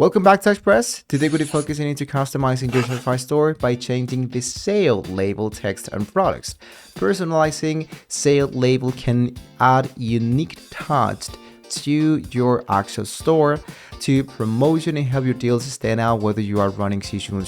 Welcome back to Express. Today we'll be focusing into customizing your Shopify store by changing the sale label text on products. Personalizing sale label can add unique touch to your actual store, to promotion and help your deals stand out, whether you are running seasonal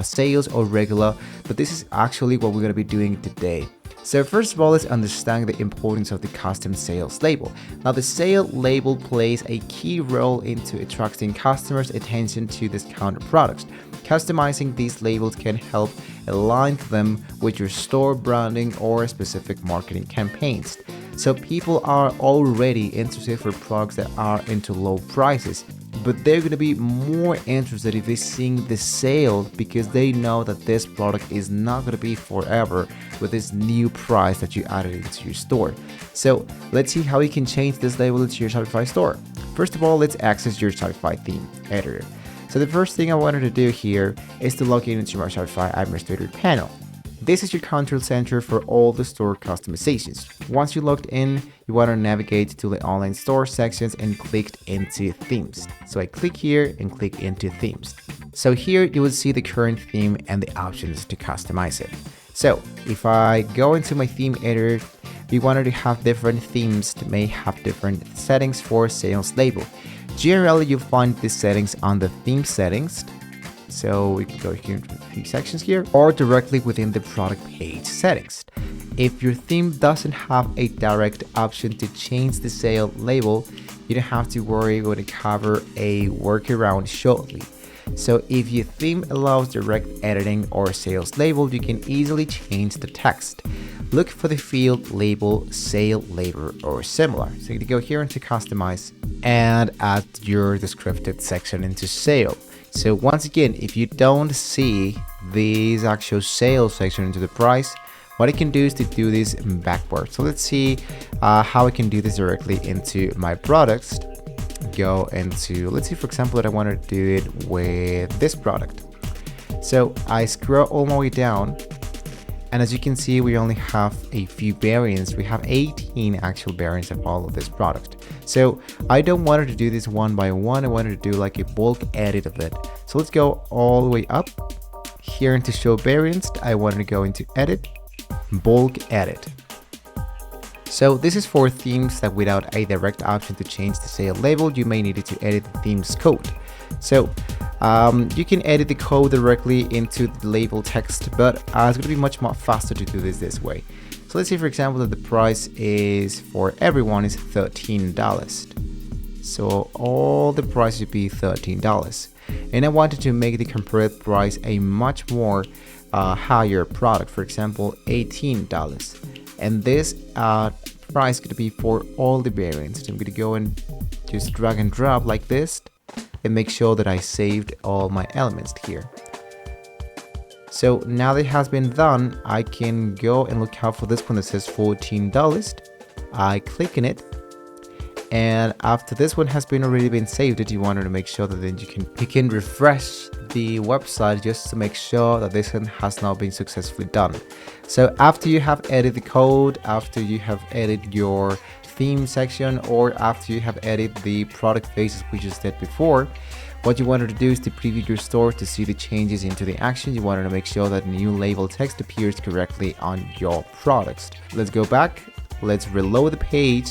sales or regular. But this is actually what we're going to be doing today. So first of all, let's understand the importance of the custom sales label. Now, the sale label plays a key role into attracting customers' attention to discounted products. Customizing these labels can help align them with your store branding or specific marketing campaigns. So people are already interested for products that are into low prices, but they're going to be more interested if they're seeing the sale because they know that this product is not going to be forever with this new price that you added into your store. So let's see how you can change this label into your Shopify store. First of all, let's access your Shopify theme editor. So the first thing I wanted to do here is to log in into my Shopify administrator panel. This is your control center for all the store customizations. Once you're logged in, you want to navigate to the online store sections and click into themes. So I click here and click into themes. So here you will see the current theme and the options to customize it. So if I go into my theme editor, we wanted to have different themes that may have different settings for sales label. Generally, you find these settings on the theme settings. So we can go here into the sections here or directly within the product page settings. If your theme doesn't have a direct option to change the sale label, you don't have to worry, we're going to cover a workaround shortly. So if your theme allows direct editing or sales label, you can easily change the text. Look for the field label sale label or similar. So you can go here into customize and add your descriptive section into sale. So once again, if you don't see these actual sales section into the price, what I can do is to do this backward. So let's see how I can do this directly into my products. Go into, let's see, for example, that I want to do it with this product. So I scroll all my way down. And as you can see, we only have a few variants. We have 18 actual variants of all of this product. So I don't want to do this one by one. I wanted to do like a bulk edit of it. So let's go all the way up here into show variants. I wanted to go into edit, bulk edit. So this is for themes that without a direct option to change the sale label, you may need to edit the theme's code. So you can edit the code directly into the label text, but it's going to be much more faster to do this way. So let's say, for example, that the price is for everyone is $13. So all the price would be $13. And I wanted to make the compared price a much more higher product, for example, $18. And this price could be for all the variants. So I'm going to go and just drag and drop like this and make sure that I saved all my elements here. So now that it has been done, I can go and look out for this one that says $14. I click on it. And after this one has already been saved, if you wanted to make sure that then you can refresh the website just to make sure that this one has now been successfully done. So after you have edited the code, after you have edited your theme section, or after you have edited the product pages we just did before, what you wanted to do is to preview your store to see the changes into the action. You wanted to make sure that new label text appears correctly on your products. Let's go back, let's reload the page.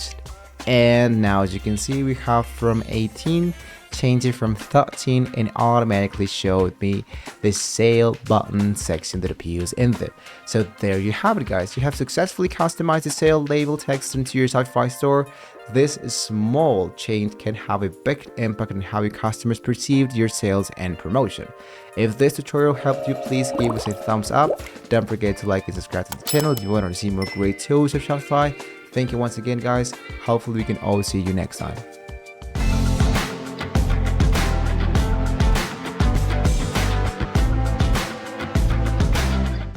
And now as you can see, we have from 18 change it from 13 and automatically showed me the sale button section that appears in there. So there you have it, guys. You have successfully customized the sale label text into your Shopify store. This small change can have a big impact on how your customers perceive your sales and promotion. If this tutorial helped you, please give us a thumbs up. Don't forget to like and subscribe to the channel if you want to see more great tools of Shopify. Thank you once again, guys. Hopefully we can all see you next time.